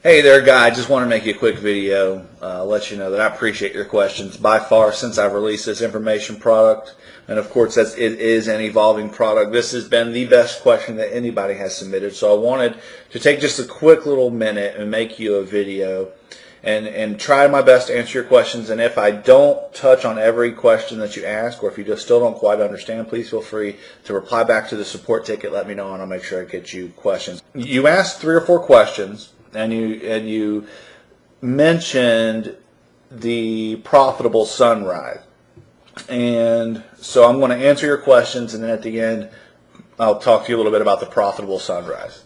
Hey there, guy. I just want to make you a quick video, let you know that I appreciate your questions. By far, since I've released this information product, and of course it is an evolving product, this has been the best question that anybody has submitted. So I wanted to take just a quick little minute and make you a video and try my best to answer your questions. And if I don't touch on every question that you ask, or if you just still don't quite understand, please feel free to reply back to the support ticket. Let me know, and I'll make sure I get you questions. You asked 3 or 4 questions. And you mentioned the profitable sunrise. And so I'm going to answer your questions, and then at the end I'll talk to you a little bit about the profitable sunrise.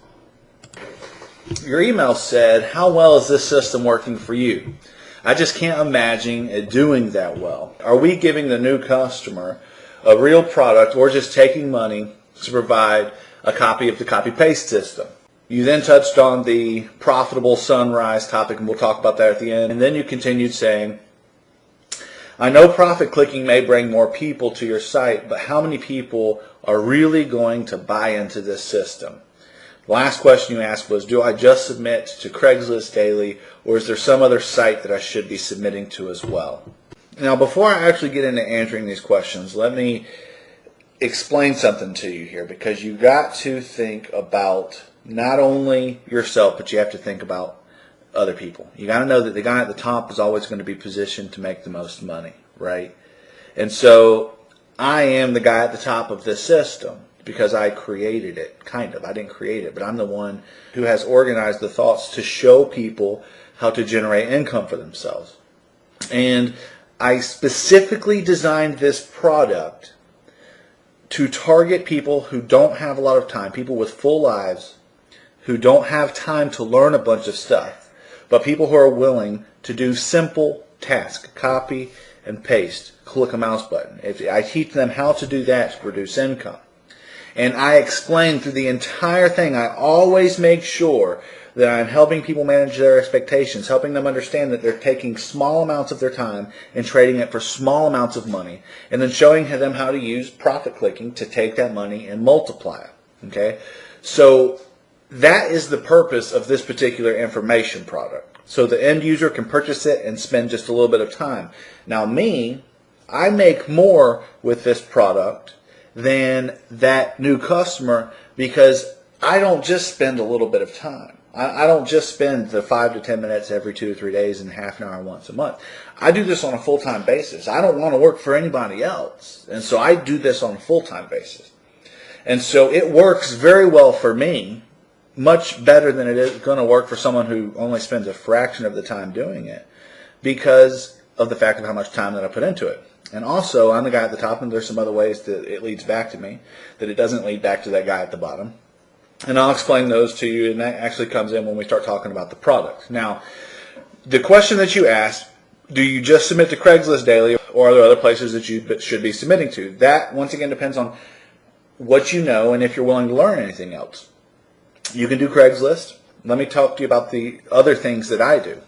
Your email said, how well is this system working for you? I just can't imagine it doing that well. Are we giving the new customer a real product, or just taking money to provide a copy of the copy-paste system? You then touched on the profitable sunrise topic, and we'll talk about that at the end. And then you continued saying, I know profit clicking may bring more people to your site, but how many people are really going to buy into this system? The last question you asked was, do I just submit to Craigslist daily, or is there some other site that I should be submitting to as well? Now, before I actually get into answering these questions, let me explain something to you here, because you've got to think about not only yourself, but you have to think about other people. You got to know that the guy at the top is always going to be positioned to make the most money, right? And so I am the guy at the top of this system because I created it, kind of. I didn't create it, but I'm the one who has organized the thoughts to show people how to generate income for themselves. And I specifically designed this product to target people who don't have a lot of time, people with full lives, who don't have time to learn a bunch of stuff, but people who are willing to do simple tasks, copy and paste, click a mouse button. If I teach them how to do that to produce income. And I explain through the entire thing, I always make sure that I'm helping people manage their expectations, helping them understand that they're taking small amounts of their time and trading it for small amounts of money, and then showing them how to use profit clicking to take that money and multiply it. Okay? So that is the purpose of this particular information product. So the end user can purchase it and spend just a little bit of time. Now me, I make more with this product than that new customer, because I don't just spend a little bit of time. I don't just spend the 5 to 10 minutes every 2 or 3 days and half an hour once a month. I do this on a full-time basis. I don't want to work for anybody else. And so I do this on a full-time basis. And so it works very well for me, much better than it is going to work for someone who only spends a fraction of the time doing it, because of the fact of how much time that I put into it. And also, I'm the guy at the top, and there's some other ways that it leads back to me, that it doesn't lead back to that guy at the bottom. And I'll explain those to you, and that actually comes in when we start talking about the product. Now, the question that you asked, do you just submit to Craigslist daily, or are there other places that you should be submitting to? That, once again, depends on what you know and if you're willing to learn anything else. You can do Craigslist. Let me talk to you about the other things that I do.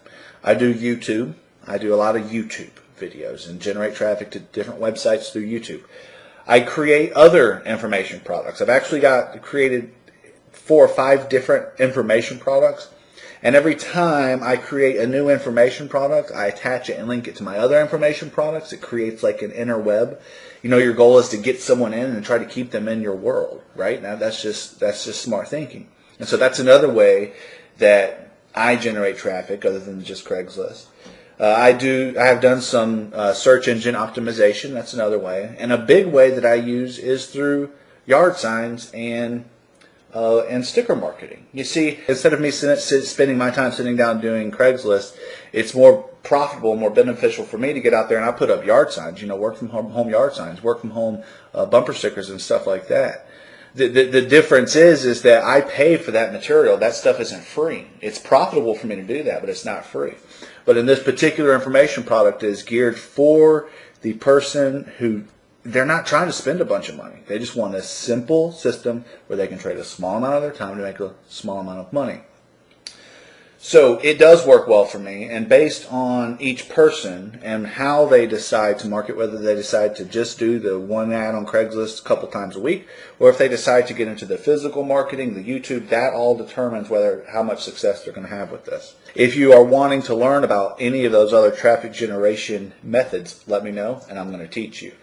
I do YouTube. I do a lot of YouTube videos and generate traffic to different websites through YouTube. I create other information products. I've actually created 4 or 5 different information products. And every time I create a new information product, I attach it and link it to my other information products. It creates like an inner web. You know, your goal is to get someone in and try to keep them in your world, right? Now that's just smart thinking. And so that's another way that I generate traffic other than just Craigslist. I have done some search engine optimization. That's another way. And a big way that I use is through yard signs and sticker marketing. You see, instead of me spending my time sitting down doing Craigslist, it's more profitable, more beneficial for me to get out there and I put up yard signs, work from home yard signs, work from home bumper stickers and stuff like that. The difference is that I pay for that material. That stuff isn't free. It's profitable for me to do that, but it's not free. But in this particular information product is geared for the person who, they're not trying to spend a bunch of money. They just want a simple system where they can trade a small amount of their time to make a small amount of money. So it does work well for me, and based on each person and how they decide to market, whether they decide to just do the one ad on Craigslist a couple times a week, or if they decide to get into the physical marketing, the YouTube, that all determines how much success they're going to have with this. If you are wanting to learn about any of those other traffic generation methods, let me know, and I'm going to teach you.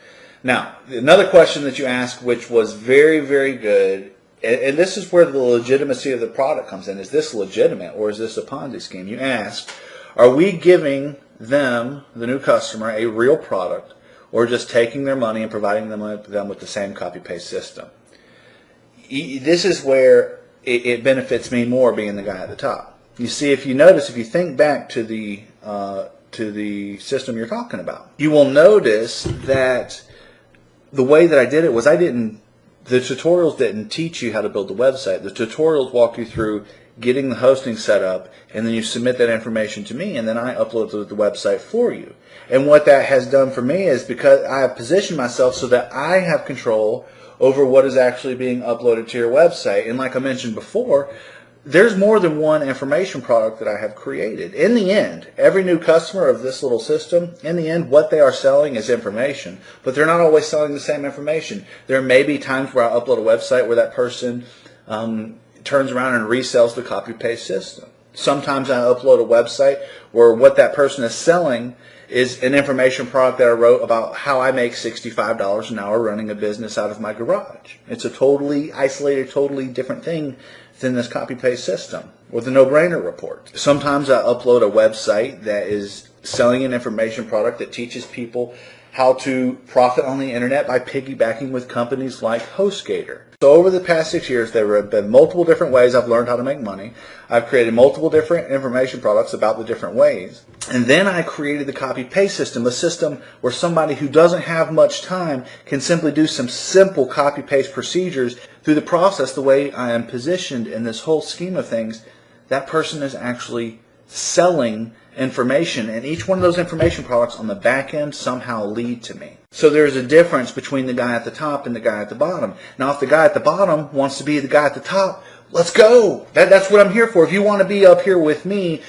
Now, another question that you asked, which was very, very good, and this is where the legitimacy of the product comes in. Is this legitimate, or is this a Ponzi scheme? You asked, are we giving them, the new customer, a real product, or just taking their money and providing them with the same copy-paste system? This is where it benefits me more being the guy at the top. You see, if you think back to the system you're talking about, you will notice that the way that I did it was the tutorials didn't teach you how to build the website. The tutorials walk you through getting the hosting set up, and then you submit that information to me, and then I upload to the website for you. And what that has done for me is, because I have positioned myself so that I have control over what is actually being uploaded to your website. And like I mentioned before, there's more than one information product that I have created. In the end, every new customer of this little system, in the end, what they are selling is information. But they're not always selling the same information. There may be times where I upload a website where that person turns around and resells the copy-paste system. Sometimes I upload a website where what that person is selling is an information product that I wrote about how I make $65 an hour running a business out of my garage. It's a totally isolated, totally different thing than this copy-paste system or the no-brainer report. Sometimes I upload a website that is selling an information product that teaches people how to profit on the internet by piggybacking with companies like HostGator. So over the past 6 years, there have been multiple different ways I've learned how to make money. I've created multiple different information products about the different ways. And then I created the copy-paste system, a system where somebody who doesn't have much time can simply do some simple copy-paste procedures. Through the process, the way I am positioned in this whole scheme of things, that person is actually selling information, and each one of those information products on the back end somehow lead to me. So there's a difference between the guy at the top and the guy at the bottom. Now, if the guy at the bottom wants to be the guy at the top, let's go. That's what I'm here for. If you want to be up here with me,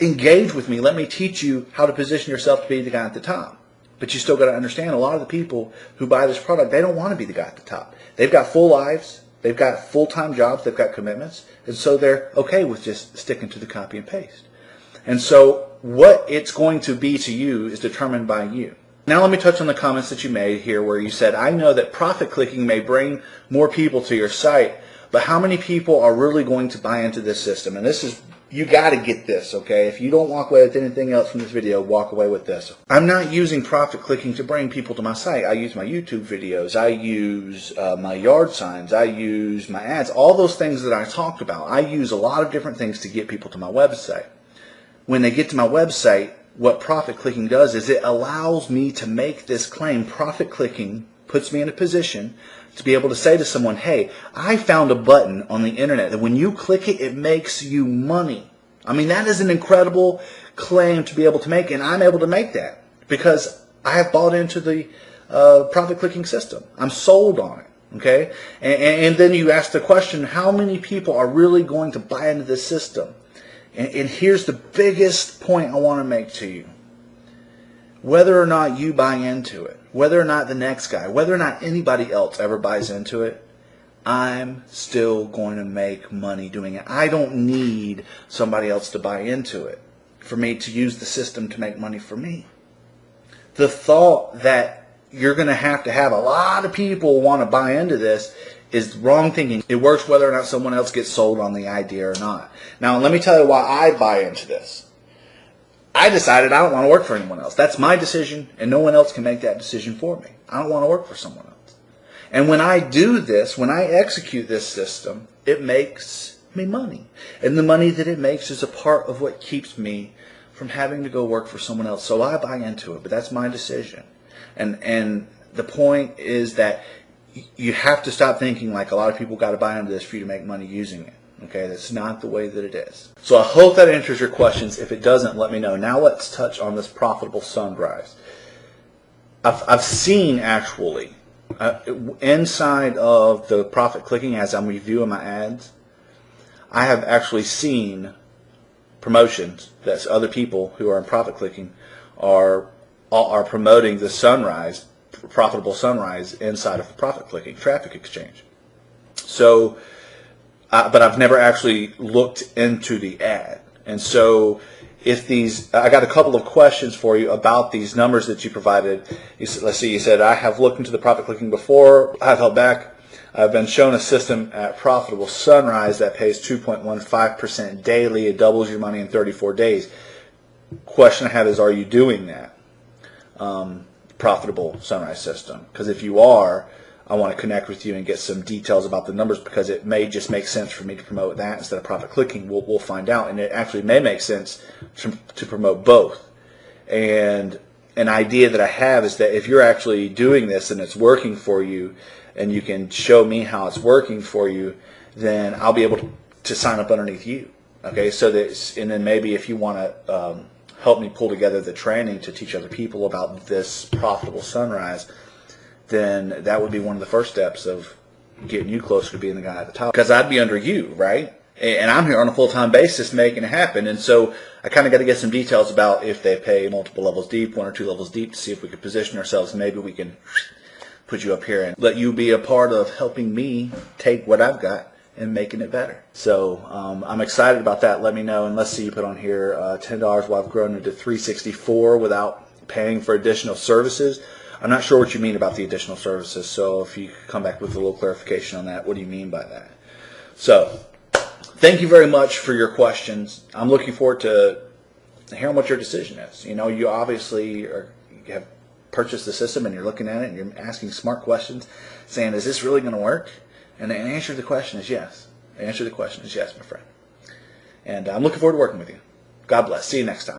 engage with me. Let me teach you how to position yourself to be the guy at the top. But you still got to understand, a lot of the people who buy this product, they don't want to be the guy at the top. They've got full lives. They've got full-time jobs. They've got commitments. And so they're okay with just sticking to the copy and paste. And so what it's going to be to you is determined by you. Now let me touch on the comments that you made here where you said, I know that profit clicking may bring more people to your site, but how many people are really going to buy into this system? And this is, you got to get this, okay? If you don't walk away with anything else from this video, walk away with this. I'm not using profit clicking to bring people to my site. I use my YouTube videos. I use my yard signs. I use my ads. All those things that I talked about. I use a lot of different things to get people to my website. When they get to my website, what profit clicking does is it allows me to make this claim. Profit clicking puts me in a position to be able to say to someone, hey, I found a button on the internet that when you click it, it makes you money. I mean, that is an incredible claim to be able to make, and I'm able to make that because I have bought into the profit clicking system. I'm sold on it. Okay? And then you ask the question, how many people are really going to buy into this system? And here's the biggest point I want to make to you. Whether or not you buy into it, whether or not the next guy, whether or not anybody else ever buys into it, I'm still going to make money doing it. I don't need somebody else to buy into it for me to use the system to make money for me. The thought that you're going to have a lot of people want to buy into this is wrong thinking. It works whether or not someone else gets sold on the idea or not. Now, let me tell you why I buy into this. I decided I don't want to work for anyone else. That's my decision, and no one else can make that decision for me. I don't want to work for someone else. And when I do this, when I execute this system, it makes me money. And the money that it makes is a part of what keeps me from having to go work for someone else. So I buy into it, but that's my decision. And the point is that you have to stop thinking like a lot of people got to buy into this for you to make money using it. Okay, that's not the way that it is. So I hope that answers your questions. If it doesn't, let me know. Now let's touch on this profitable sunrise. I've seen actually inside of the profit clicking as I'm reviewing my ads, I have actually seen promotions that other people who are in profit clicking are promoting the Sunrise, profitable Sunrise, inside of the profit clicking traffic exchange. So, but I've never actually looked into the ad. And so if these, I got a couple of questions for you about these numbers that you provided. Let's see, you said, I have looked into the profit clicking before, I've held back. I've been shown a system at Profitable Sunrise that pays 2.15% daily. It doubles your money in 34 days. Question I have is, are you doing that? Profitable Sunrise system? Because if you are, I want to connect with you and get some details about the numbers, because it may just make sense for me to promote that instead of profit clicking. We'll find out. And it actually may make sense to promote both. And an idea that I have is that if you're actually doing this and it's working for you, and you can show me how it's working for you, then I'll be able to sign up underneath you. Okay, so that, and then maybe if you want to help me pull together the training to teach other people about this Profitable Sunrise, then that would be one of the first steps of getting you closer to being the guy at the top. Because I'd be under you, right? And I'm here on a full-time basis making it happen. And so I kind of got to get some details about if they pay multiple levels deep, 1 or 2 levels deep, to see if we could position ourselves. Maybe we can put you up here and let you be a part of helping me take what I've got and making it better. So I'm excited about that. Let me know, and let's see, you put on here $10 while I've grown into $364 without paying for additional services. I'm not sure what you mean about the additional services, so if you could come back with a little clarification on that, what do you mean by that? So thank you very much for your questions. I'm looking forward to hearing what your decision is. You know, you obviously have purchased the system and you're looking at it and you're asking smart questions, saying, is this really going to work? And the answer to the question is yes. The answer to the question is yes, my friend. And I'm looking forward to working with you. God bless. See you next time.